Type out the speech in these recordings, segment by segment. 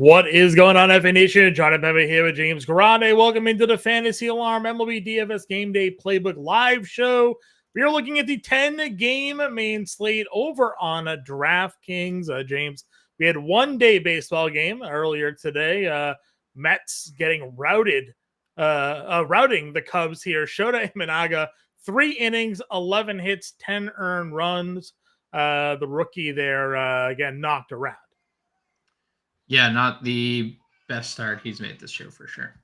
What is going on, FA Nation? John Impemba here with James Grande. Welcome into the Fantasy Alarm MLB DFS Game Day Playbook Live Show. We are looking at the 10-game main slate over on DraftKings. James, we had one-day baseball game earlier today. Mets getting routing the Cubs here. Shota Imanaga, 3 innings, 11 hits, 10 earned runs. The rookie there, again, knocked around. Yeah, not the best start he's made this year for sure.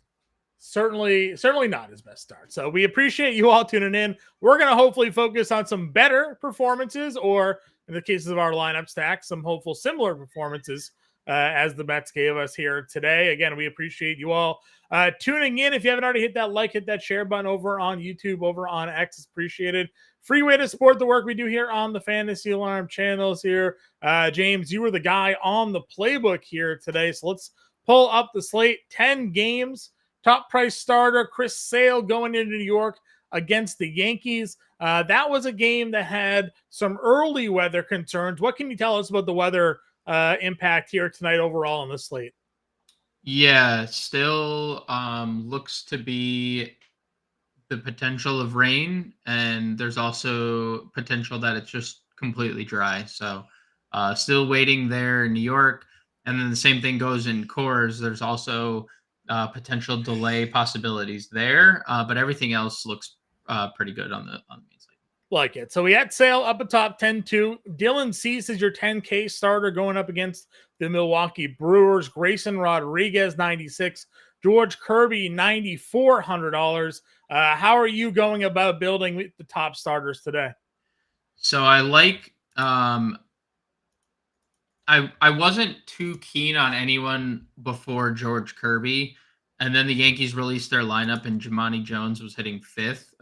Certainly not his best start. So we appreciate you all tuning in. We're going to hopefully focus on some better performances, or in the cases of our lineup stack, some hopeful similar performances as the Mets gave us here today. Again, we appreciate you all tuning in. If you haven't already hit that like, hit that share button over on YouTube, over on X. It's appreciated. Free way to support the work we do here on the Fantasy Alarm channels here. James, you were the guy on the playbook here today. So let's pull up the slate. 10 games. Top price starter, Chris Sale going into New York against the Yankees. That was a game that had some early weather concerns. What can you tell us about the weather impact here tonight overall on the slate? Yeah, still looks to be the potential of rain, and there's also potential that it's just completely dry. So still waiting there in New York. And then the same thing goes in Coors. There's also potential delay possibilities there, but everything else looks pretty good on the main slate. Like it. So we had Sale up atop 10-2. Dylan Cease is your 10K starter going up against the Milwaukee Brewers. Grayson Rodriguez, 96. George Kirby, $9,400. How are you going about building the top starters today? So I like I wasn't too keen on anyone before George Kirby, and then the Yankees released their lineup, and Jahmai Jones was hitting fifth.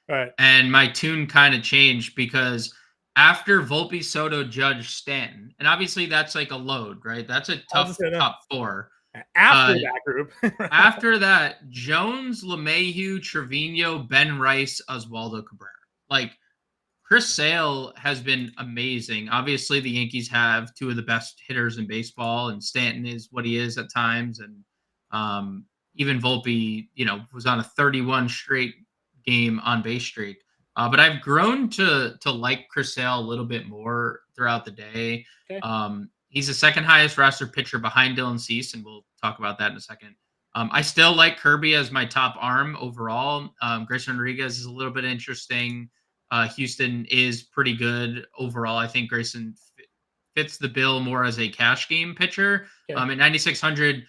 Right. And my tune kind of changed because after Volpe, Soto, Judge, Stanton, and obviously that's like a load, right? That's a tough top four. After that group. After that, Jones, LeMahieu, Trevino, Ben Rice, Oswaldo Cabrera. Like, Chris Sale has been amazing. Obviously, the Yankees have two of the best hitters in baseball, and Stanton is what he is at times. And even Volpe, was on a 31 straight game on base streak. But I've grown to like Chris Sale a little bit more throughout the day. Okay. He's the second highest roster pitcher behind Dylan Cease, and we'll talk about that in a second. I still like Kirby as my top arm overall. Grayson Rodriguez is a little bit interesting. Houston is pretty good overall. I think Grayson fits the bill more as a cash game pitcher. Okay. At 9,600,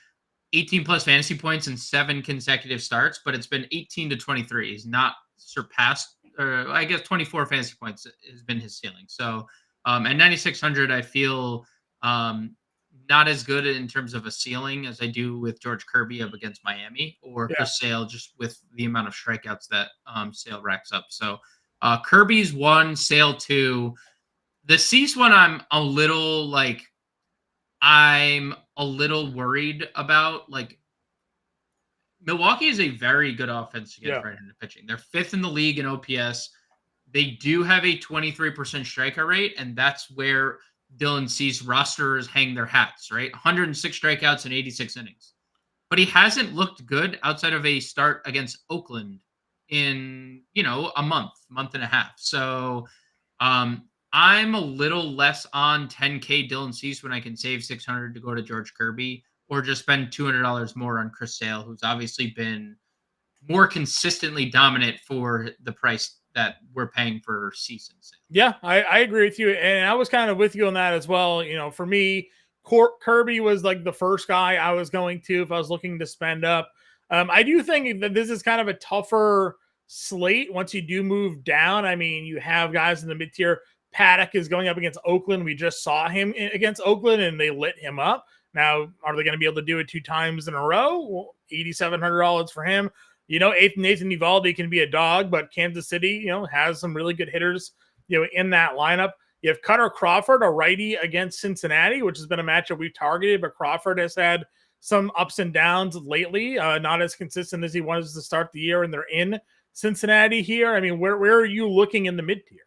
18 plus fantasy points in 7 consecutive starts, but it's been 18 to 23. He's not surpassed, or I guess 24 fantasy points has been his ceiling. So at 9,600, I feel not as good in terms of a ceiling as I do with George Kirby up against Miami or Chris Sale, just with the amount of strikeouts that Sale racks up. So Kirby's 1, Sale 2. The Cease one, I'm a little worried about. Like, Milwaukee is a very good offense against right-handed pitching. They're 5th in the league in OPS. They do have a 23% strikeout rate, and that's where Dylan Cease rosters hang their hats, right? 106 strikeouts in 86 innings. But he hasn't looked good outside of a start against Oakland in, a month and a half. So I'm a little less on 10K Dylan Cease when I can save 600 to go to George Kirby, or just spend $200 more on Chris Sale, who's obviously been more consistently dominant for the price that we're paying for Cease and Sale. Yeah, I agree with you. And I was kind of with you on that as well. For me, Kirby was like the first guy I was going to if I was looking to spend up. I do think that this is kind of a tougher slate once you do move down. I mean, you have guys in the mid-tier. Paddock is going up against Oakland. We just saw him against Oakland, and they lit him up. Now, are they going to be able to do it 2 times in a row? Well, $8,700 for him. Nathan Eovaldi can be a dog, but Kansas City, has some really good hitters, in that lineup. You have Cutter Crawford, a righty against Cincinnati, which has been a matchup we've targeted, but Crawford has had some ups and downs lately, not as consistent as he was to start the year, and they're in Cincinnati here. I mean, where are you looking in the mid-tier?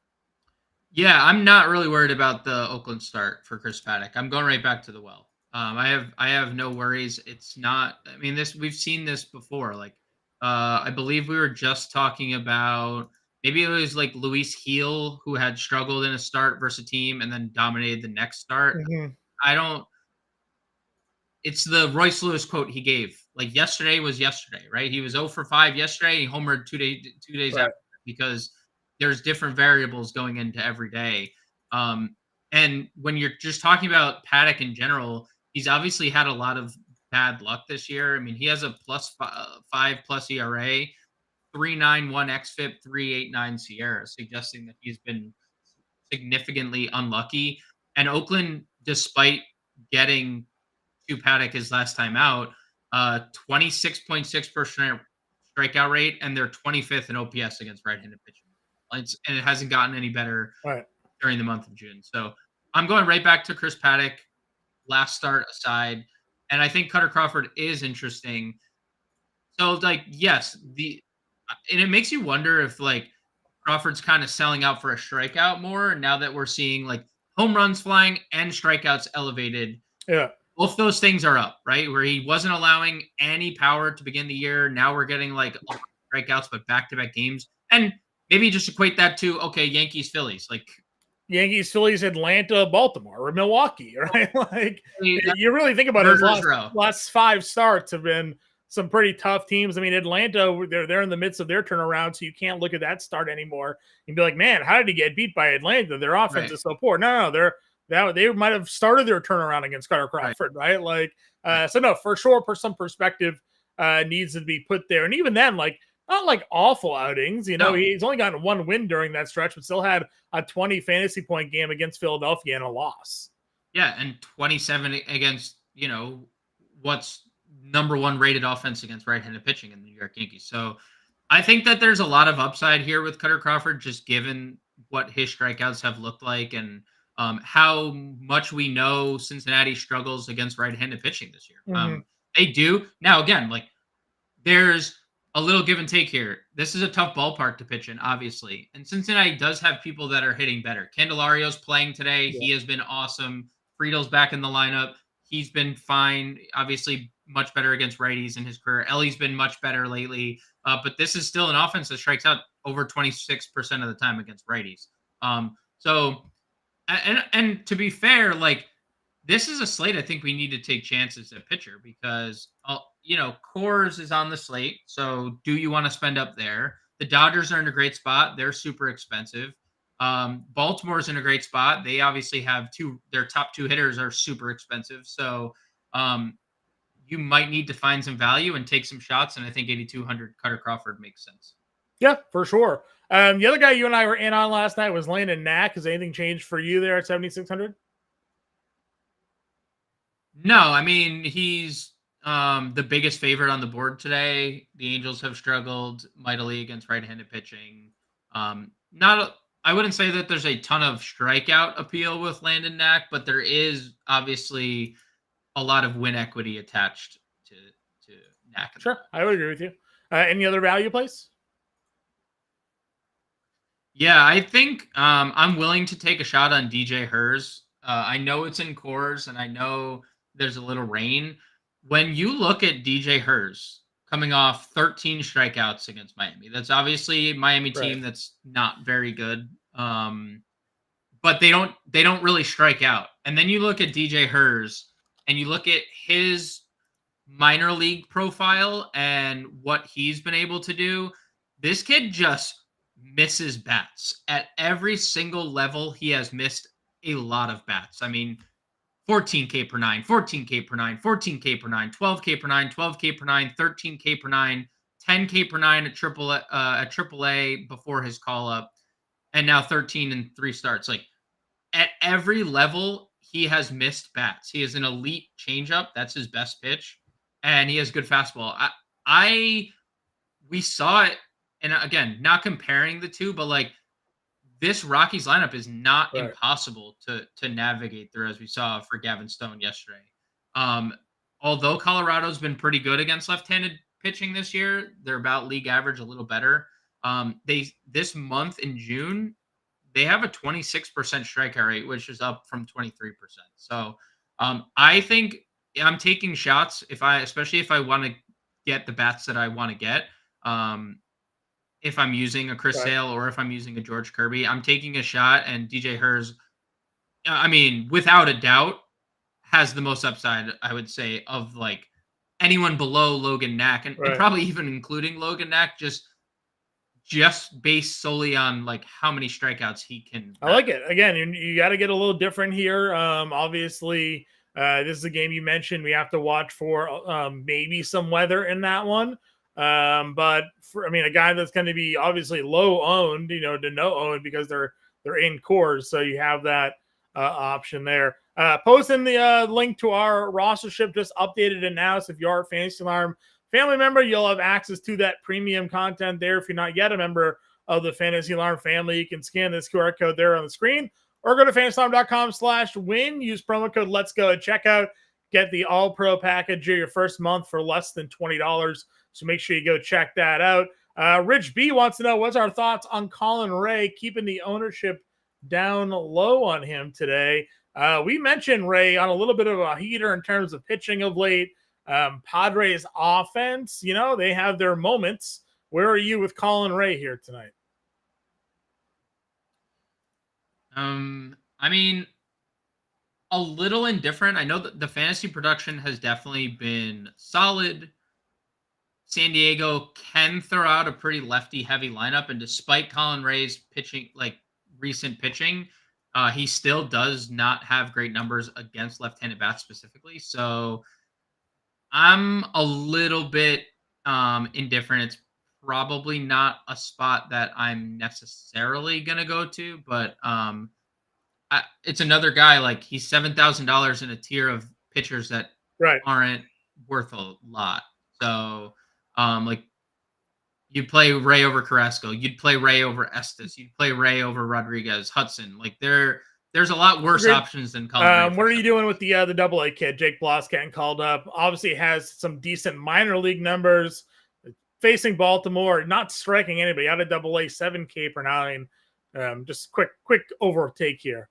Yeah, I'm not really worried about the Oakland start for Chris Paddock. I'm going right back to the well. I have no worries. It's not. I mean, this we've seen this before. Like, I believe we were just talking about maybe it was like Luis Heel who had struggled in a start versus a team and then dominated the next start. Mhm. I don't. It's the Royce Lewis quote he gave. Like yesterday was yesterday, right? He was 0 for 5 yesterday. He homered 2 days Right. after because there's different variables going into every day. Um, and when you're just talking about Paddock in general, he's obviously had a lot of bad luck this year. I mean, he has a +5 plus ERA, 3.91 xFIP, 3.89 Sierra, suggesting that he's been significantly unlucky. And Oakland, despite getting to Paddock his last time out, 26.6% strikeout rate, and they're 25th in OPS against right-handed pitching. And it hasn't gotten any better Right. during the month of June. So I'm going right back to Chris Paddock, last start aside. And I think Cutter Crawford is interesting. So, like, yes, and it makes you wonder if like Crawford's kind of selling out for a strikeout more now that we're seeing like home runs flying and strikeouts elevated. Yeah. Both those things are up, right? Where he wasn't allowing any power to begin the year. Now we're getting like a lot of strikeouts, but back-to-back games. And maybe just equate that to, okay, Yankees, Phillies. Like, Yankees, Phillies, Atlanta, Baltimore, or Milwaukee, right? Like that you really think about it, his murderer's row. last 5 starts have been some pretty tough teams. I mean, Atlanta, they're in the midst of their turnaround, so you can't look at that start anymore and be like, man, how did he get beat by Atlanta? Their offense Right, is so poor. No, they might have started their turnaround against Carter right, Crawford, right? Like, right. so no, for sure, for some perspective, needs to be put there. And even then, like, not like awful outings. You know, No, he's only gotten 1 win during that stretch, but still had a 20 fantasy point game against Philadelphia and a loss. yeah, and 27 against, what's number one rated offense against right-handed pitching in the New York Yankees. So I think that there's a lot of upside here with Cutter Crawford, just given what his strikeouts have looked like and how much we know Cincinnati struggles against right-handed pitching this year. Mhm. They do. Now, again, like there's a little give and take here. This is a tough ballpark to pitch in, obviously. And Cincinnati does have people that are hitting better. Candelario's playing today. Yeah. He has been awesome. Friedel's back in the lineup. He's been fine. Obviously, much better against righties in his career. Ellie's been much better lately. But this is still an offense that strikes out over 26% of the time against righties. So, and to be fair, like this is a slate I think we need to take chances at pitcher because Coors is on the slate. So do you want to spend up there? The Dodgers are in a great spot. They're super expensive. Baltimore's in a great spot. They obviously have their top 2 hitters are super expensive. So you might need to find some value and take some shots. And I think 8,200 Cutter Crawford makes sense. Yeah, for sure. The other guy you and I were in on last night was Landon Knack. Has anything changed for you there at 7,600? No, I mean he's the biggest favorite on the board today. The Angels have struggled mightily against right-handed pitching. Not I wouldn't say that there's a ton of strikeout appeal with Landon Knack, but there is obviously a lot of win equity attached to Knack. Sure, I would agree with you. Any other value plays? Yeah, I think I'm willing to take a shot on DJ Hers. I know it's in cores, and I know there's a little rain. When you look at DJ Hers coming off 13 strikeouts against Miami, that's obviously a Miami team Right. that's not very good. But they don't really strike out. And then you look at DJ Hers, and you look at his minor league profile and what he's been able to do. This kid just misses bats at every single level. He has missed a lot of bats. I mean, 14K per nine, 14K per nine, 14K per nine, 12K per nine, 12K per nine, 13K per nine, 10K per nine at triple A before his call up, and now 13 and 3 starts. Like at every level, he has missed bats. He is an elite changeup. That's his best pitch, and he has good fastball. We saw it, and again, not comparing the two, but like this Rockies lineup is not Right. impossible to navigate through, as we saw for Gavin Stone yesterday. Although Colorado's been pretty good against left-handed pitching this year, they're about league average, a little better. This month in June, they have a 26% strikeout rate, which is up from 23%. So I think I'm taking shots especially if I want to get the bats that I want to get. If I'm using a Chris Right. Sale or if I'm using a George Kirby, I'm taking a shot. And DJ Hers, I mean, without a doubt, has the most upside, I would say, of like anyone below Logan Knack, and Right. probably even including Logan Knack, just based solely on like how many strikeouts he can I rack. like it. Again, you got to get a little different here. Obviously, this is a game you mentioned. We have to watch for maybe some weather in that one. But I mean, a guy that's going to be obviously low owned, to no owned because they're in cores, so you have that option there. Posting the link to our rostership just updated it now. So if you are a Fantasy Alarm family member, you'll have access to that premium content there. If you're not yet a member of the Fantasy Alarm family, you can scan this QR code there on the screen or go to fantasyalarm.com/win. Use promo code Let's Go at checkout. Get the All Pro package your first month for less than $20. So make sure you go check that out. Rich B wants to know what's our thoughts on Colin Ray keeping the ownership down low on him today. We mentioned Ray on a little bit of a heater in terms of pitching of late. Padres offense, they have their moments. Where are you with Colin Ray here tonight? I mean, a little indifferent. I know that the fantasy production has definitely been solid. San Diego can throw out a pretty lefty heavy lineup, and despite Colin Ray's pitching, like recent pitching, he still does not have great numbers against left-handed bats specifically. So I'm a little bit indifferent. It's probably not a spot that I'm necessarily gonna go to, but it's another guy, like he's $7,000 in a tier of pitchers that Right. aren't worth a lot. So, like you'd play Ray over Carrasco, you'd play Ray over Estes, you'd play Ray over Rodriguez, Hudson. Like there's a lot worse Agreed. options than Colin Ray. What are you doing with the AA kid? Jake Bloss getting called up. Obviously has some decent minor league numbers. Facing Baltimore, not striking anybody out of AA, 7K per 9. Just quick overtake here.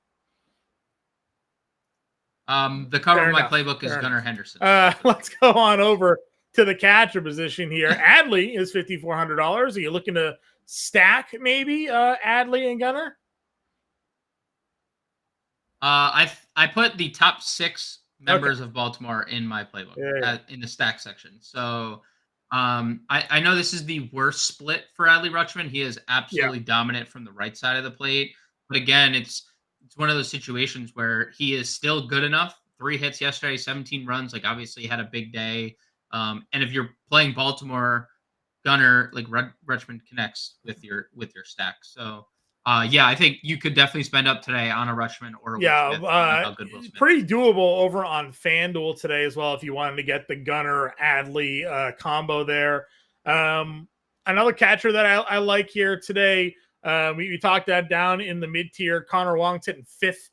The cover Fair of my enough. playbook is Fair Gunnar enough. Henderson. Let's go on over to the catcher position here. Adley is $5,400. Are you looking to stack maybe Adley and Gunnar? I put the top 6 members of Baltimore in my playbook in the stack section. So I know this is the worst split for Adley Rutschman. He is absolutely dominant from the right side of the plate. But again, it's one of those situations where he is still good enough. 3 hits yesterday, 17 runs. Like obviously he had a big day. And if you're playing Baltimore, Gunnar, like Rutschman connects with your stack. So I think you could definitely spend up today on a Rutschman or a Will Smith. Pretty doable over on FanDuel today as well if you wanted to get the Gunnar Adley combo there. Another catcher that I like here today, we talked that down in the mid-tier. Connor Wong's hitting 5th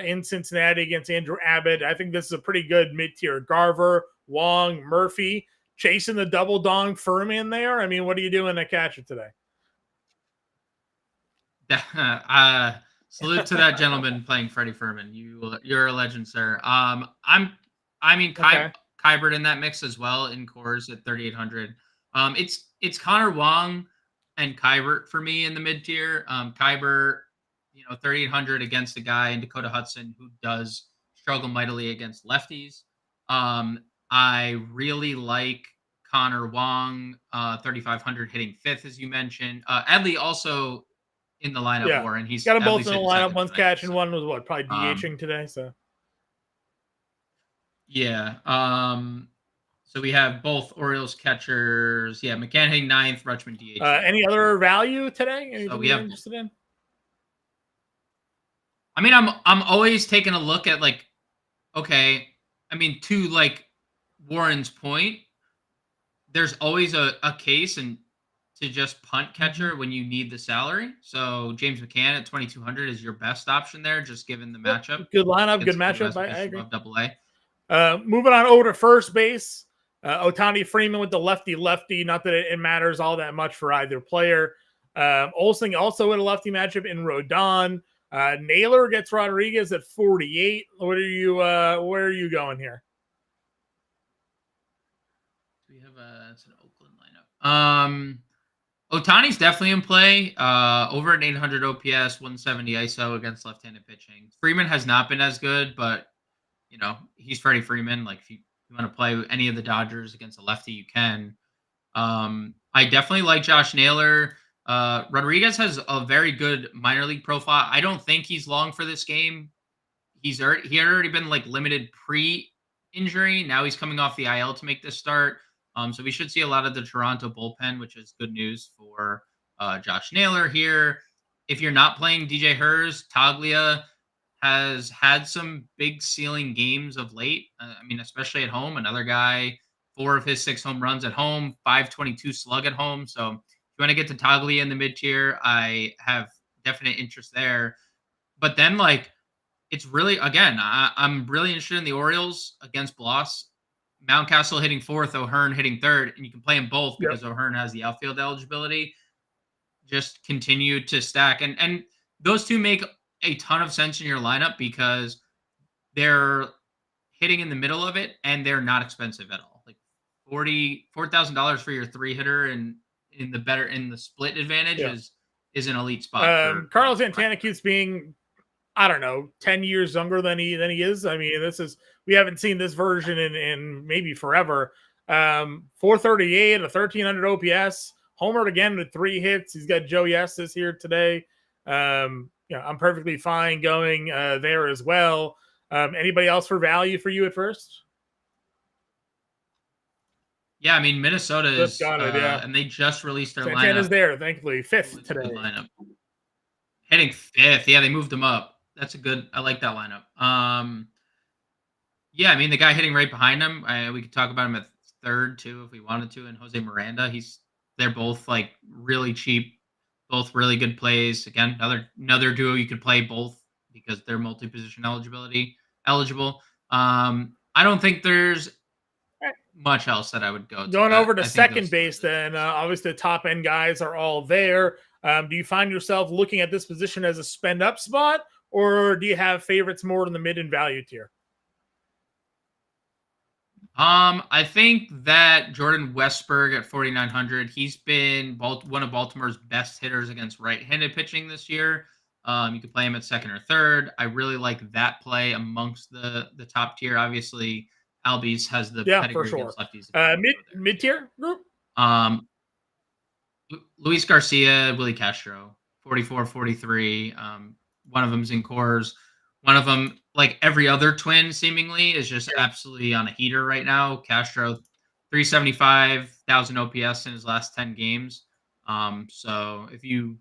in Cincinnati against Andrew Abbott. I think this is a pretty good mid-tier. Garver, Wong, Murphy, chasing the double dong Furman there. I mean, what are you doing at catcher today? Salute to that gentleman playing Freddie Furman. You're a legend, sir. Kybert in that mix as well in cores at 3,800. It's Connor Wong and Kybert for me in the mid tier. Kybert, 3,800 against a guy in Dakota Hudson who does struggle mightily against lefties. I really like Connor Wong, 3,500 hitting 5th, as you mentioned. Adley also in the lineup war, and he's got them both in the lineup. One's catching, one was probably DHing today. So so we have both Orioles catchers. Yeah, McCann hitting 9th, Rutschman DH. Any other value today? Anything you're interested in? I mean, I'm always taking a look at to like Warren's point, there's always a case and to just punt catcher when you need the salary. So James McCann at 2,200 is your best option there, just given the matchup. Good lineup, good matchup. I agree. AA. Moving on over to first base, Ohtani Freeman with the lefty. Not that it matters all that much for either player. Olsen also in a lefty matchup in Rodon. Naylor gets Rodriguez at 48. What are you? Where are you going here? We have it's an Oakland lineup. Otani's definitely in play. Over an 800 OPS, 170 ISO against left-handed pitching. Freeman has not been as good, but he's Freddie Freeman. Like, if you want to play any of the Dodgers against a lefty, you can. I definitely like Josh Naylor. Rodriguez has a very good minor league profile. I don't think he's long for this game. He had already been like limited pre-injury. Now he's coming off the IL to make this start. So we should see a lot of the Toronto bullpen, which is good news for Josh Naylor here. If you're not playing DJ Hers, Taglia has had some big ceiling games of late. Especially at home. Another guy, 4 of his 6 home runs at home, 522 slug at home. So if you want to get to Taglia in the mid tier, I have definite interest there. But then, like, it's really, again, I'm really interested in the Orioles against Bloss. Mountcastle hitting 4th, O'Hearn hitting 3rd, and you can play them both because O'Hearn has the outfield eligibility. Just continue to stack. And those two make a ton of sense in your lineup because they're hitting in the middle of it and they're not expensive at all. Like $4,000 for your 3-hitter and in the split advantage is an elite spot. Carlos Santana keeps being, I don't know, 10 years younger than he is. I mean, we haven't seen this version in maybe forever. 438, a 1300 OPS, homered again with 3 hits. He's got Joe Yestis here today. I'm perfectly fine going there as well. Anybody else for value for you at first? Yeah, Minnesota is got it, and they just released their lineup. Santana's there, thankfully, 5th today. Lineup. Hitting 5th. Yeah, they moved him up. That's I like that lineup. The guy hitting right behind him, we could talk about him at 3rd too if we wanted to, and Jose Miranda. They're both like really cheap, both really good plays. Again, another duo you could play both because they're multi-position eligible. I don't think there's much else that I would go to. Going over to second base, then obviously the top end guys are all there. Do you find yourself looking at this position as a spend up spot, or do you have favorites more in the mid and value tier? I think that Jordan Westburg at 4,900, he's been one of Baltimore's best hitters against right-handed pitching this year. You could play him at 2nd or 3rd. I really like that play amongst the top tier. Obviously, Albies has the pedigree against lefties. Mid tier group. Luis Garcia, Willie Castro, 44, 43. One of them's in cores. One of them, like every other twin, seemingly is just absolutely on a heater right now. Castro, 375,000 OPS in his last 10 games. So if you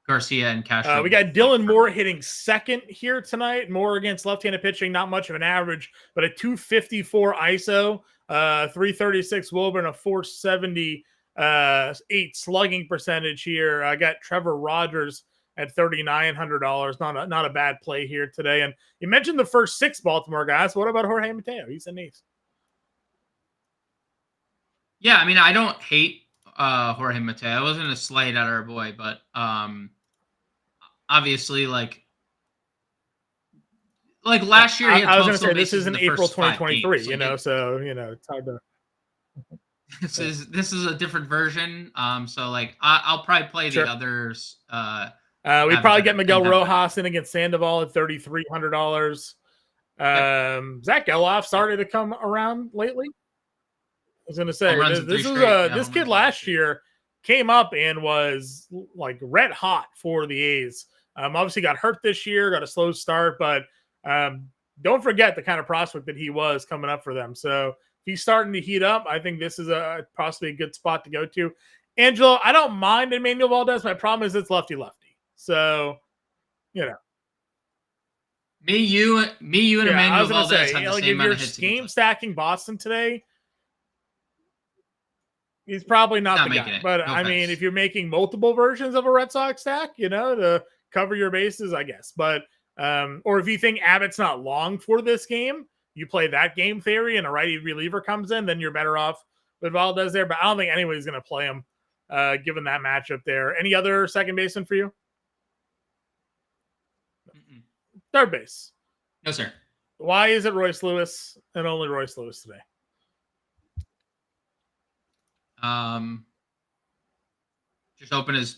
Garcia and Castro, we got Dylan Moore hitting 2nd here tonight. Moore against left-handed pitching, not much of an average, but a 254 ISO, 336 WOBA, and a 478 slugging percentage here. I got Trevor Rogers at $3,900. Not a bad play here today. And you mentioned the first 6 Baltimore guys. What about Jorge Mateo? He's in these. Yeah, I don't hate Jorge Mateo. It wasn't a slight at our boy, but obviously, like last year, I was going to say this is in April 2023. So it's hard to. This is a different version. So like I'll probably play the others. We probably get Miguel Rojas in against Sandoval at $3,300. Zach Geloff started to come around lately. I was going to say this kid last year came up and was like red hot for the A's. Obviously got hurt this year, got a slow start, but don't forget the kind of prospect that he was coming up for them. So if he's starting to heat up, I think this is possibly a good spot to go to. Angelo, I don't mind Emmanuel Valdez. My problem is it's lefty-lefty. So, Me, you, and Emmanuel Valdez have the same amount of hits. If you're game stacking Boston today, he's probably not the guy. But if you're making multiple versions of a Red Sox stack, to cover your bases, I guess. But or if you think Abbott's not long for this game, you play that game theory and a righty reliever comes in, then you're better off with Valdez there. But I don't think anybody's going to play him given that matchup there. Any other second baseman for you? Third base. No, sir. Why is it Royce Lewis and only Royce Lewis today? Just open it,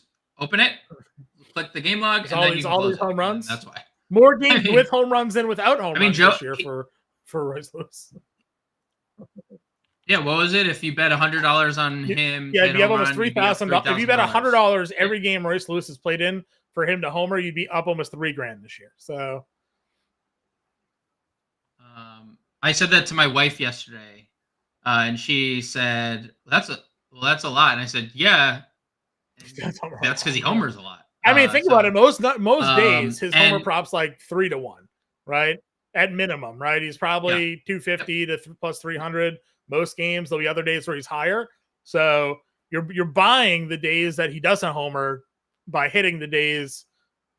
click the game log, and all then these you can close home runs. That's why. More games with home runs than without home runs Joe, this year for Royce Lewis. Yeah, what was it? If you bet $100 on him, you have almost $3,000. If you bet $100 every game Royce Lewis has played in for him to homer, you'd be up almost $3,000 this year. So, I said that to my wife yesterday, and she said, "That's a lot." And I said, "Yeah, that's because he homers a lot." I mean, think about it. Most days, his homer prop's like 3 to 1, right? At minimum, right? He's probably 250 to plus 300 most games. There'll be other days where he's higher. So you're buying the days that he doesn't homer by hitting the days.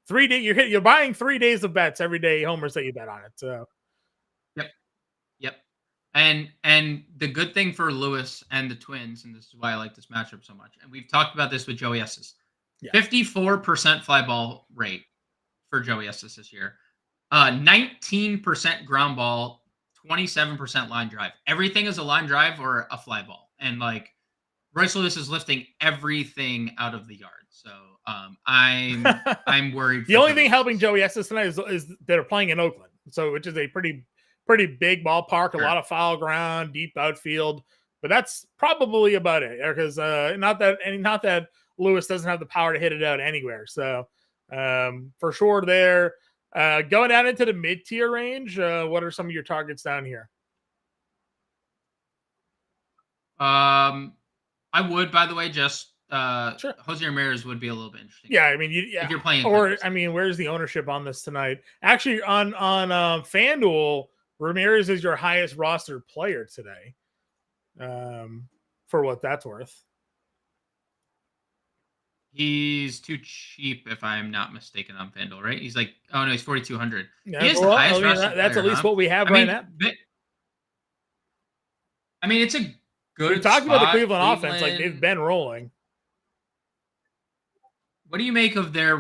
3 days you're buying 3 days of bets every day homers that you bet on it. So yep. And the good thing for Lewis and the Twins, and this is why I like this matchup so much, and we've talked about this with Joey Estes. 54% fly ball rate for Joey Estes this year. 19% ground ball, 27% line drive. Everything is a line drive or a fly ball. And like Royce Lewis is lifting everything out of the yard. So I'm worried. The only thing helping Joey Estes tonight is they're playing in Oakland, so which is a pretty big ballpark, a lot of foul ground, deep outfield. But that's probably about it, because not that Lewis doesn't have the power to hit it out anywhere. So for sure there. Going down into the mid-tier range, what are some of your targets down here? I would, by the way, just sure. Jose Ramirez would be a little bit interesting. Yeah, I mean, if you're playing, where's the ownership on this tonight? Actually, on FanDuel, Ramirez is your highest roster player today. For what that's worth. He's too cheap, if I'm not mistaken, on FanDuel, right? He's like, oh no, he's 4,200. Yeah, he is the highest roster that's player, at least what we have right now. I mean, it's a good. We talked about the Cleveland offense, like they've been rolling. What do you make of their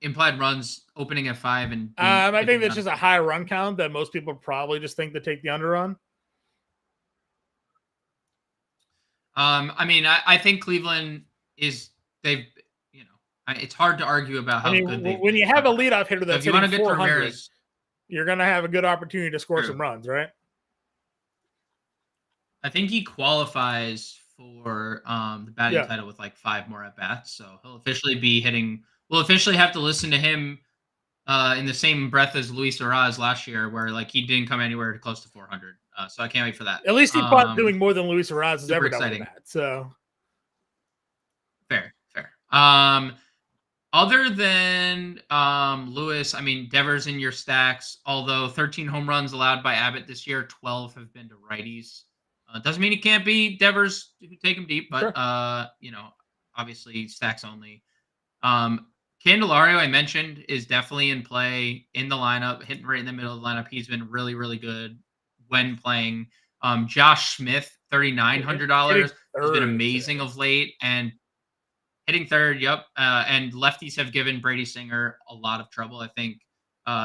implied runs opening at 5? And I think that's just a high run count that most people probably just think to take the under on. I mean, I think Cleveland it's hard to argue about how good they've when you have a leadoff hitter that's so hitting 400, you're going to have a good opportunity to score some runs, right? I think he qualifies for the batting title with like 5 more at bats, so he'll officially be hitting. We'll officially have to listen to him in the same breath as Luis Urias last year, where like he didn't come anywhere close to 400. So I can't wait for that. At least he's doing more than Luis Urias has ever done with that. So fair. Other than Lewis, I mean, Devers in your stacks, although 13 home runs allowed by Abbott this year, 12 have been to righties. Doesn't mean it can't be Devers who take him deep, but, obviously stacks only. Candelario, I mentioned, is definitely in play in the lineup, hitting right in the middle of the lineup. He's been really, really good when playing. Josh Smith, $3,900, has been amazing of late, and hitting third, and lefties have given Brady Singer a lot of trouble. I think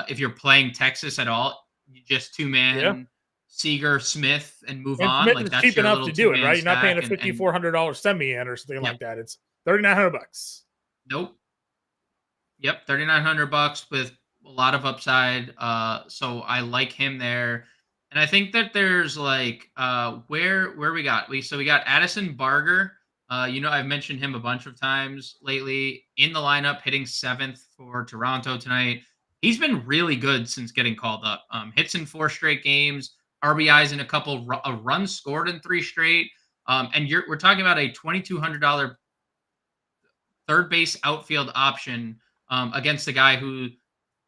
if you're playing Texas at all, you just 2-man Seager, Smith, and move on. Smith is cheap enough to do it, right? You're not paying a $5,400 semi-in or something like that. It's $3,900. Nope. Yep, $3,900 with a lot of upside. So I like him there. And I think that there's like where we got Addison Barger. I've mentioned him a bunch of times lately in the lineup, hitting 7th for Toronto tonight. He's been really good since getting called up. Hits in 4 straight games, RBIs in a run scored in 3 straight. And we're talking about a $2,200 third base outfield option against a guy who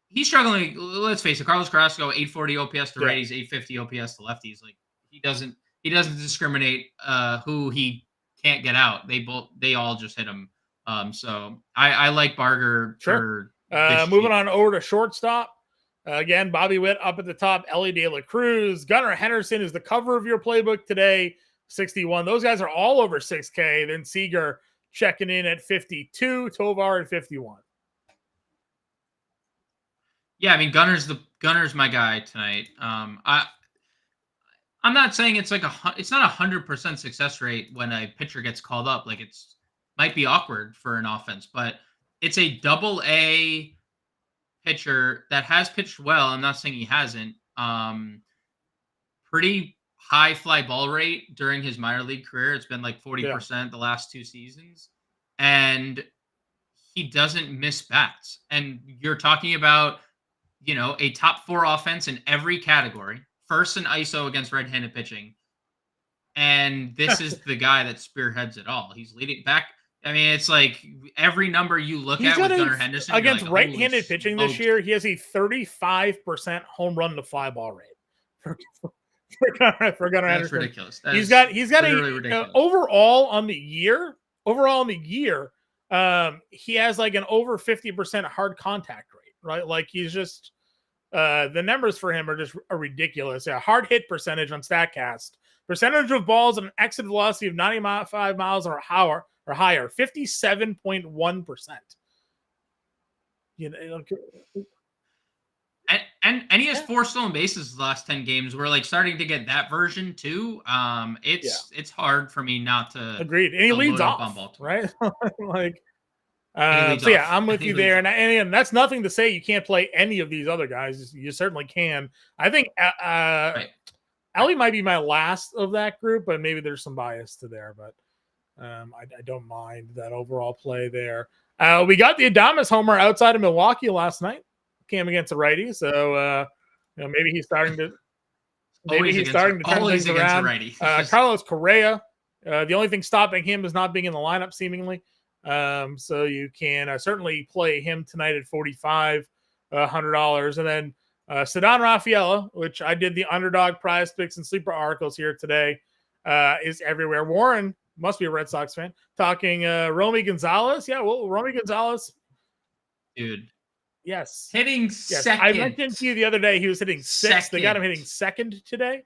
he's struggling. Let's face it, Carlos Carrasco, 840 OPS to righties, 850 OPS to lefties. Like he doesn't discriminate who he can't get out. They all just hit him. So I like Barger. Sure. Moving on over to shortstop. Again, Bobby Witt up at the top. Ellie De La Cruz. Gunnar Henderson is the cover of your playbook today, 61. Those guys are all over 6K. Then Seager checking in at 52. Tovar at 51. Yeah, I mean Gunner's my guy tonight. I'm not saying it's like it's not 100% success rate when a pitcher gets called up. Like it's might be awkward for an offense, but it's a double A pitcher that has pitched well. I'm not saying he hasn't. Pretty high fly ball rate during his minor league career. It's been like Yeah. 40% the last 2 seasons. And he doesn't miss bats. And you're talking about, a top 4 offense in every category, first in ISO against right-handed pitching. And this is the guy that spearheads it all. He's leading back. I mean, it's like every number you look He's at got with Gunnar Henderson against like, right-handed pitching this year. He has a 35% home run to fly ball rate for Gunnar That's Henderson. ridiculous. He's got a overall on the year. He has like an over 50% hard contact rate, right? Like he's just the numbers for him are just ridiculous. Yeah, hard hit percentage on Statcast, percentage of balls at an exit velocity of 95 miles or higher, 57.1%. And he has 4 stolen bases the last 10 games. We're like starting to get that version too. It's hard for me not to. Agreed. And he leads off, right? Like, so yeah, I'm with you there. And that's nothing to say you can't play any of these other guys. You certainly can. I think Ellie might be my last of that group, but maybe there's some bias to there. But I don't mind that overall play there. We got the Adames homer outside of Milwaukee last night. Came against a righty, so maybe he's starting to turn things around. Carlos Correa, the only thing stopping him is not being in the lineup, seemingly. So you can certainly play him tonight at $4,500, and then Ceddanne Rafaela, which I did the underdog prize picks and sleeper articles here today, is everywhere. Warren must be a Red Sox fan. Talking Romy Gonzalez, yeah, well, Romy Gonzalez, dude. Yes. Hitting second. I mentioned to you the other day he was hitting 6th. They got him hitting 2nd today.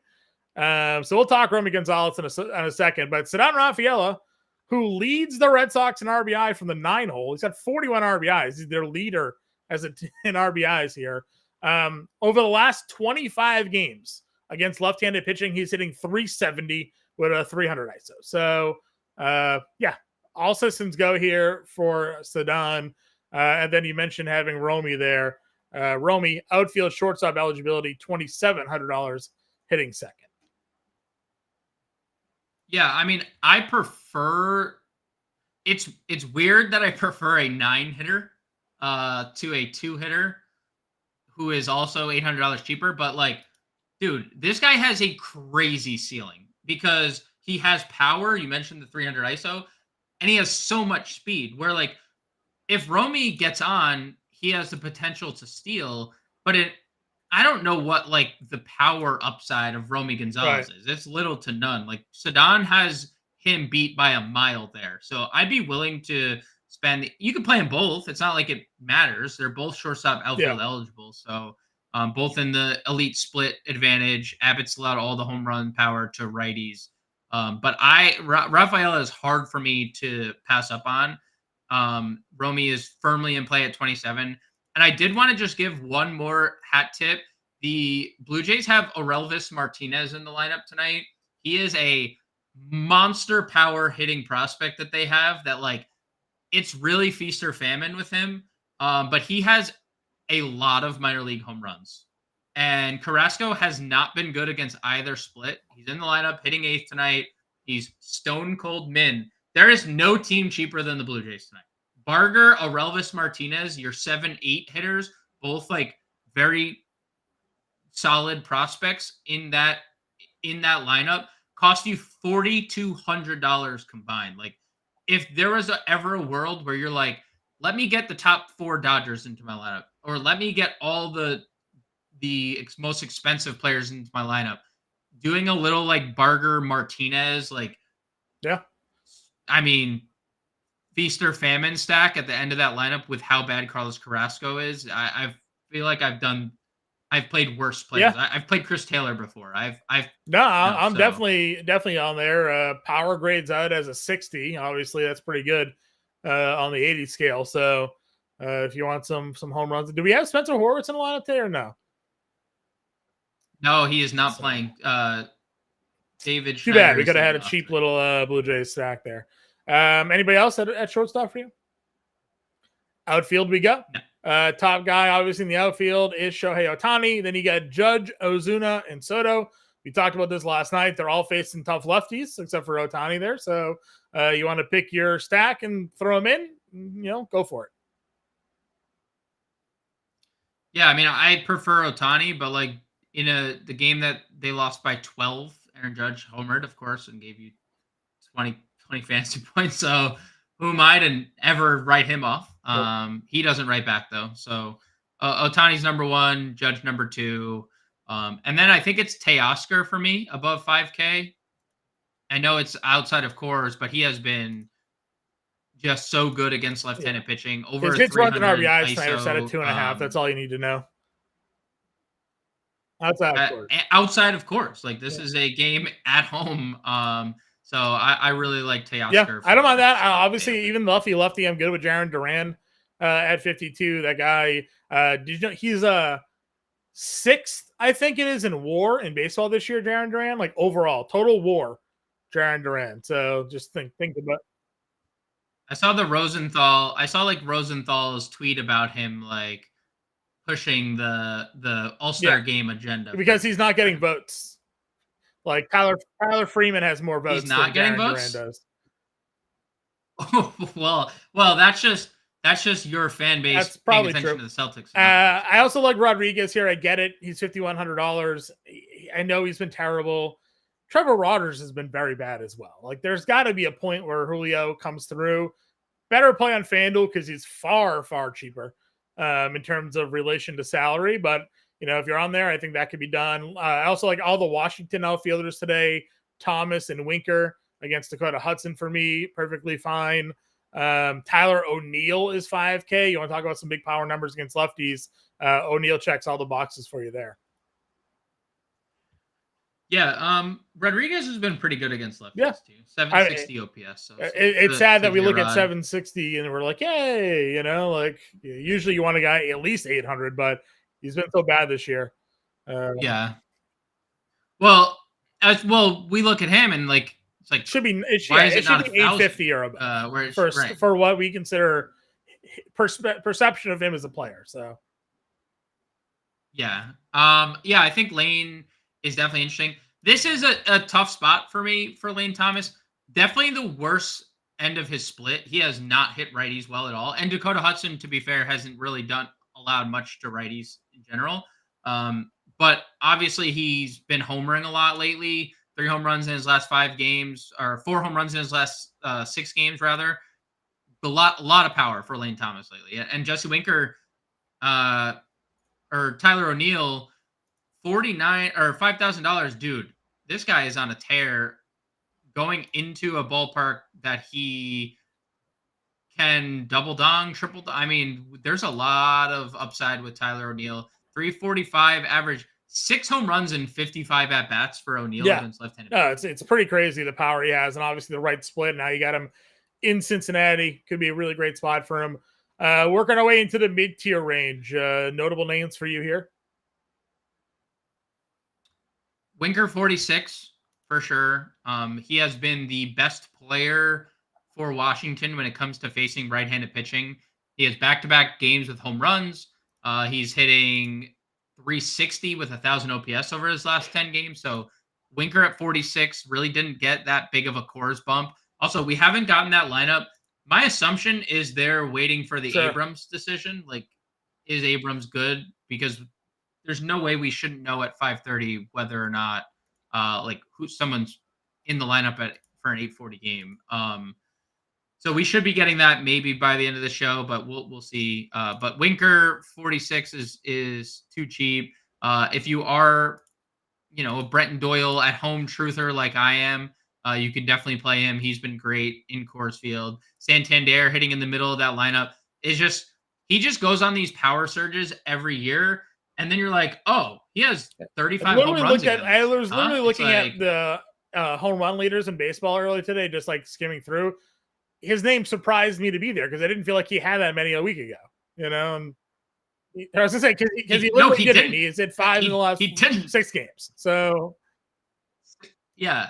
So we'll talk Romy Gonzalez in a second. But Ceddanne Rafaela, who leads the Red Sox in RBI from the 9 hole, he's got 41 RBIs. He's their leader in RBIs here. Over the last 25 games against left-handed pitching, he's hitting 370 with a 300 ISO. So, yeah, all systems go here for Ceddanne. And then you mentioned having Romy there. Romy, outfield shortstop eligibility, $2,700, hitting 2nd. Yeah, I mean, I prefer. It's weird that I prefer a 9-hitter to a 2-hitter who is also $800 cheaper. But like, dude, this guy has a crazy ceiling because he has power. You mentioned the 300 ISO, and he has so much speed. Where like, if Romy gets on, he has the potential to steal, but I don't know what like the power upside of Romy Gonzalez is. It's little to none. Like Ceddanne has him beat by a mile there. So I'd be willing to spend. You can play them both. It's not like it matters. They're both shortstop outfield eligible. So both in the elite split advantage. Abbott's allowed all the home run power to righties. But Rafaela is hard for me to pass up on. Romy is firmly in play at 27. And I did want to just give one more hat tip. The Blue Jays have Orelvis Martinez in the lineup tonight. He is a monster power hitting prospect that they have that like it's really feast or famine with him. But he has a lot of minor league home runs. And Carrasco has not been good against either split. He's in the lineup hitting 8th tonight. He's stone cold min. There is no team cheaper than the Blue Jays tonight. Barger, Orelvis Martinez, your 7-8 hitters, both like very solid prospects in that lineup, cost you $4,200 combined. Like, if there was ever a world where you're like, let me get the top 4 Dodgers into my lineup, or let me get all the most expensive players into my lineup, doing a little like Barger Martinez, like, yeah, I mean, feast or famine stack at the end of that lineup with how bad Carlos Carrasco is. I feel like I've played worse players. Yeah. I've played Chris Taylor before. I'm definitely on there. Power grades out as a 60. Obviously, that's pretty good on the 80 scale. So, If you want some home runs. Do we have Spencer Horwitz in the lineup today or no? No, he is not playing. David Too bad. Schneider We is could have had a leading off cheap tonight. little Blue Jays stack there. Anybody else at shortstop for you? Outfield we go. No. Top guy, obviously, in the outfield is Shohei Ohtani. Then you got Judge, Ozuna, and Soto. We talked about this last night. They're all facing tough lefties, except for Ohtani there. So you want to pick your stack and throw them in, go for it. Yeah, I mean, I prefer Ohtani, but like in the game that they lost by 12, Aaron Judge homered, of course, and gave you 20 fantasy points. So who am I to ever write him off? He doesn't write back though. So Otani's number 1, Judge number 2. And then I think it's Teoscar for me above 5K. I know it's outside of cores, but he has been just so good against left-handed pitching. Over His hits, runs, and 300 RBIs tonight are set at ISO. 2.5. That's all you need to know. Outside of course. Like this is a game at home. So I really like Teoscar. Yeah, I don't mind that. Obviously, even lefty, I'm good with Jarren Duran at 52. That guy, did you know he's a 6th, I think it is, in WAR in baseball this year, Jarren Duran, like overall, total WAR, Jarren Duran. So just think about. I saw Rosenthal's tweet about him like pushing the All-Star game agenda because he's not getting votes. Like Tyler Freeman has more votes. He's not getting votes. Duran does. well, that's just your fan base. That's probably paying attention true. to the Celtics. I also like Rodriguez here. I get it. He's $5,100. I know he's been terrible. Trevor Rodgers has been very bad as well. Like there's got to be a point where Julio comes through. Better play on FanDuel because he's far, far cheaper in terms of relation to salary. But, if you're on there, I think that could be done. I also like all the Washington outfielders today, Thomas and Winker against Dakota Hudson for me, perfectly fine. Tyler O'Neill is 5K. You want to talk about some big power numbers against lefties? O'Neill checks all the boxes for you there. Yeah, Rodriguez has been pretty good against lefties too. 760 OPS. So it's sad that we look at 760 and we're like, yay, usually you want a guy at least 800, but he's been so bad this year. Yeah. Well, we look at him and like it's like should be 850 or above for what we consider perception of him as a player. So yeah, I think Lane is definitely interesting. This is a tough spot for me for Lane Thomas. Definitely the worst end of his split. He has not hit righties well at all. And Dakota Hudson, to be fair, hasn't really allowed much to righties in general. But obviously he's been homering a lot lately. 3 home runs in his last 5 games, or 4 home runs in his last 6 games, rather. A lot of power for Lane Thomas lately. And Jesse Winker or Tyler O'Neill, $49 or $5,000, dude. This guy is on a tear, going into a ballpark that he can double dong, triple dong. I mean, there's a lot of upside with Tyler O'Neill. 345 average, 6 home runs and 55 at bats for O'Neill against left-handed. No, it's pretty crazy the power he has, and obviously the right split. Now you got him in Cincinnati. Could be a really great spot for him. Working our way into the mid-tier range. Notable names for you here? Winker 46 for sure. He has been the best player for Washington when it comes to facing right-handed pitching. He has back-to-back games with home runs. He's hitting 360 with 1,000 OPS over his last 10 games. So Winker at 46 really didn't get that big of a cores bump. Also, we haven't gotten that lineup. My assumption is they're waiting for the Abrams decision. Like, is Abrams good? Because there's no way we shouldn't know at 5:30 whether or not someone's in the lineup for an 8:40 game. So we should be getting that maybe by the end of the show, but we'll see. But Winker 46 is too cheap. If you are, a Brenton Doyle at home truther like I am, you can definitely play him. He's been great in Coors Field. Santander hitting in the middle of that lineup he just goes on these power surges every year. And then you're like, oh, he has 35 home runs. I was literally looking at the home run leaders in baseball earlier today, just like skimming through. His name surprised me to be there because I didn't feel like he had that many a week ago. And I was gonna say because he no, literally he did it. didn't. He's hit 5 in the last He didn't. 6 games. So yeah,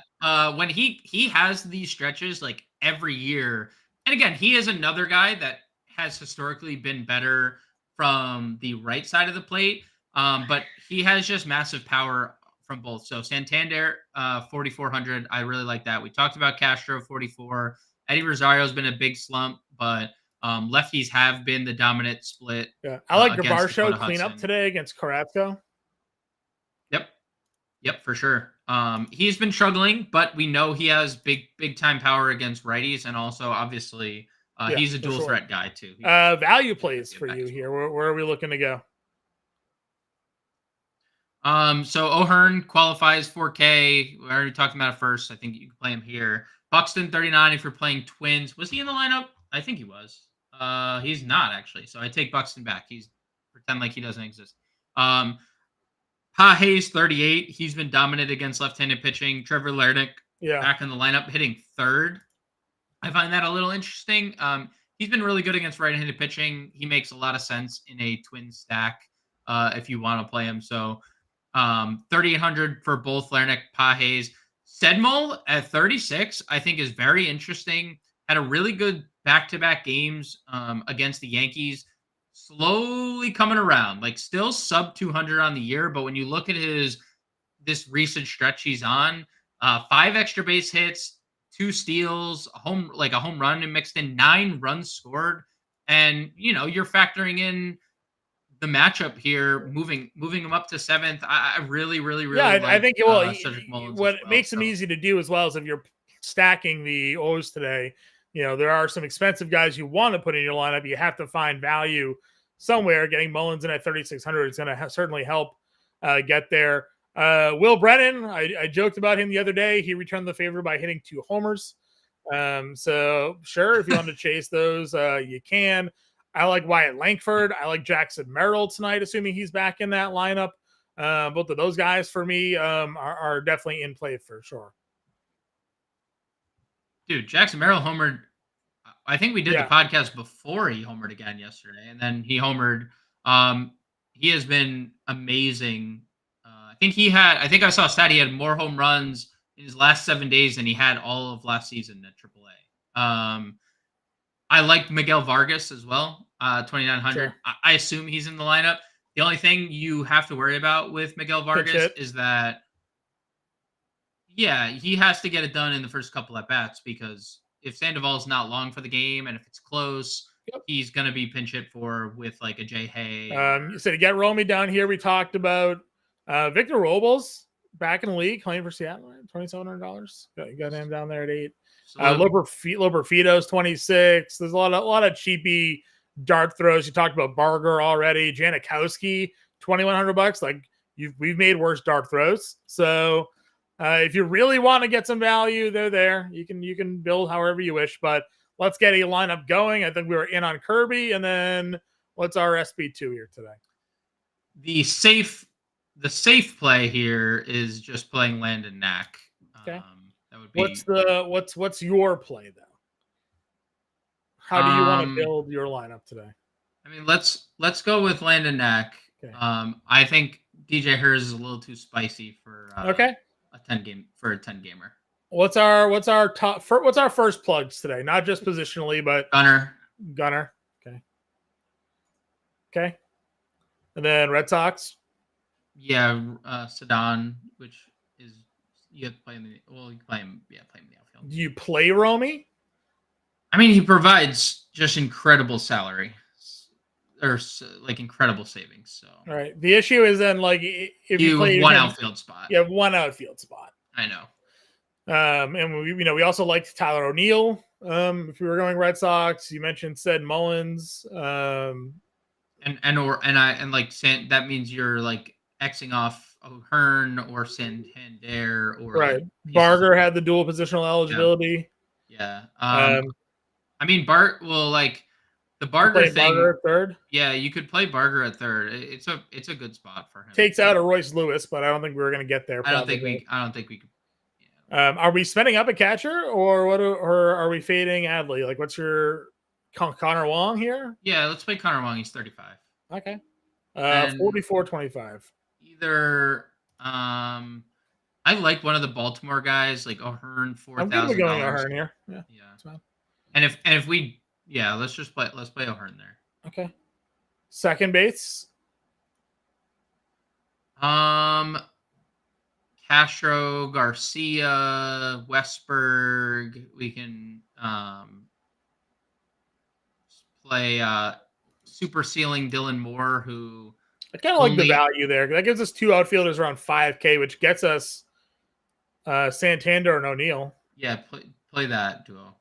when he has these stretches like every year, and again, he is another guy that has historically been better from the right side of the plate. But he has just massive power from both. So Santander, 4,400. I really like that. We talked about Castro, 44. Eddie Rosario's been a big slump, but lefties have been the dominant split. yeah, I like Against Gavarcho Dakota cleanup Hudson. today against Carrasco. Yep, for sure. He's been struggling, but we know he has big time power against righties, and also obviously he's a dual threat guy too. Value plays for you here. Where are we looking to go? So O'Hearn qualifies 4K. We already talked about it first. I think you can play him here. Buxton 39 if you're playing Twins. Was he in the lineup? I think he was. He's not actually. So I take Buxton back. He's pretend like he doesn't exist. Hayes 38. He's been dominant against left-handed pitching. Trevor Lernick back in the lineup, hitting third. I find that a little interesting. He's been really good against right-handed pitching. He makes a lot of sense in a twin stack if you want to play him. So 3,800 for both Lernick, Hayes. Sedmol at 36, I think is very interesting. Had a really good back-to-back games against the Yankees. Slowly coming around, like still sub 200 on the year, but when you look at this recent stretch he's on, 5 extra base hits, 2 steals, a home run and mixed in, 9 runs scored, and you're factoring in the matchup here, moving him up to 7th. I really like I think Cedric Mullins what as well, makes him easy to do as well is if you're stacking the O's today, there are some expensive guys you want to put in your lineup. You have to find value somewhere. Getting Mullins in at 3,600 is going to certainly help get there. Will Brennan, I joked about him the other day. He returned the favor by hitting 2 homers. So sure, if you want to chase those, you can. I like Wyatt Langford. I like Jackson Merrill tonight, assuming he's back in that lineup. Both of those guys for me are definitely in play for sure. Dude, Jackson Merrill homered. I think we did the podcast before he homered again yesterday, and then he homered. He has been amazing. I think I saw a stat. He had more home runs in his last 7 days than he had all of last season at AAA. I like Miguel Vargas as well, 2,900. Sure. I assume he's in the lineup. The only thing you have to worry about with Miguel Vargas is that, he has to get it done in the first couple at bats, because if Sandoval's not long for the game and if it's close, he's going to be pinch hit for with like a Jay Hay. So to get Romy down here, we talked about Victor Robles back in the league, playing for Seattle, $2,700. Got him down there at 8. Loberfito's 26. There's a lot of cheapy dart throws. You talked about Barger already. Janikowski, $2,100. Like we've made worse dart throws. So if you really want to get some value, they're there. You can build however you wish. But let's get a lineup going. I think we were in on Kirby, and then what's our SP2 here today? The safe play here is just playing Landon Knack. Okay. That would be what's your play though? How do you want to build your lineup today? I mean, let's go with Landon Knack. Okay. I think DJ Hers is a little too spicy for a 10 gamer. What's our first plugs today? Not just positionally, but Gunner. Okay. And then Red Sox. Yeah, Sedan, which is you have to play him. You play him in the outfield. Do you play Romy? I mean, he provides just incredible salary, or like incredible savings. So, all right. The issue is then like if you play one outfield spot, you have one outfield spot. I know. And we also liked Tyler O'Neill. If we were going Red Sox, you mentioned Sid Mullins. That means you're like Xing off O'Hearn or Santander or right. Barger had the dual positional eligibility. Yeah. I mean, the Barger thing. Barger at third. Yeah, you could play Barger at third. It's a good spot for him. Takes out a Royce Lewis, but I don't think we were going to get there. I don't think we could. Yeah. Are we spending up a catcher or what? Or are we fading Adley? Like, what's your Connor Wong here. Yeah, let's play Connor Wong. He's 35. Okay. And 44.25. Either I like one of the Baltimore guys, like O'Hearn, $4,000. I'm good with going O'Hearn here. Yeah. That's fine. And if we let's play O'Hearn there. Okay. Second base. Castro, Garcia, Westberg. We can play super ceiling Dylan Moore, who I kind of like the value there. That gives us 2 outfielders around 5K, which gets us Santander and O'Neill. Yeah, play that duo.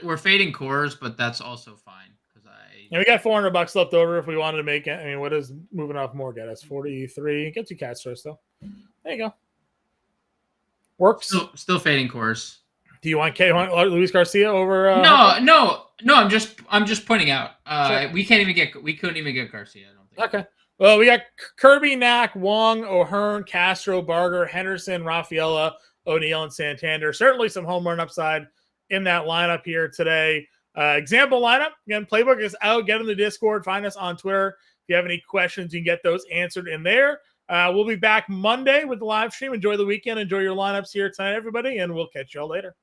We're fading cores, but that's also fine because we got $400 left over if we wanted to make it. I mean, what does moving off more get us? 43. Gets you Castro still. There you go. Works. Still fading cores. Do you want Luis Garcia over? No. I'm just pointing out. Sure. We couldn't even get Garcia. I don't think. Okay. Well, we got Kirby, Knack, Wong, O'Hearn, Castro, Barger, Henderson, Rafaela, O'Neill, and Santander. Certainly some home run upside in that lineup here today. Example lineup. Again, playbook is out. Get in the Discord. Find us on Twitter. If you have any questions, you can get those answered in there. We'll be back Monday with the live stream. Enjoy the weekend. Enjoy your lineups here tonight, everybody, and we'll catch y'all later.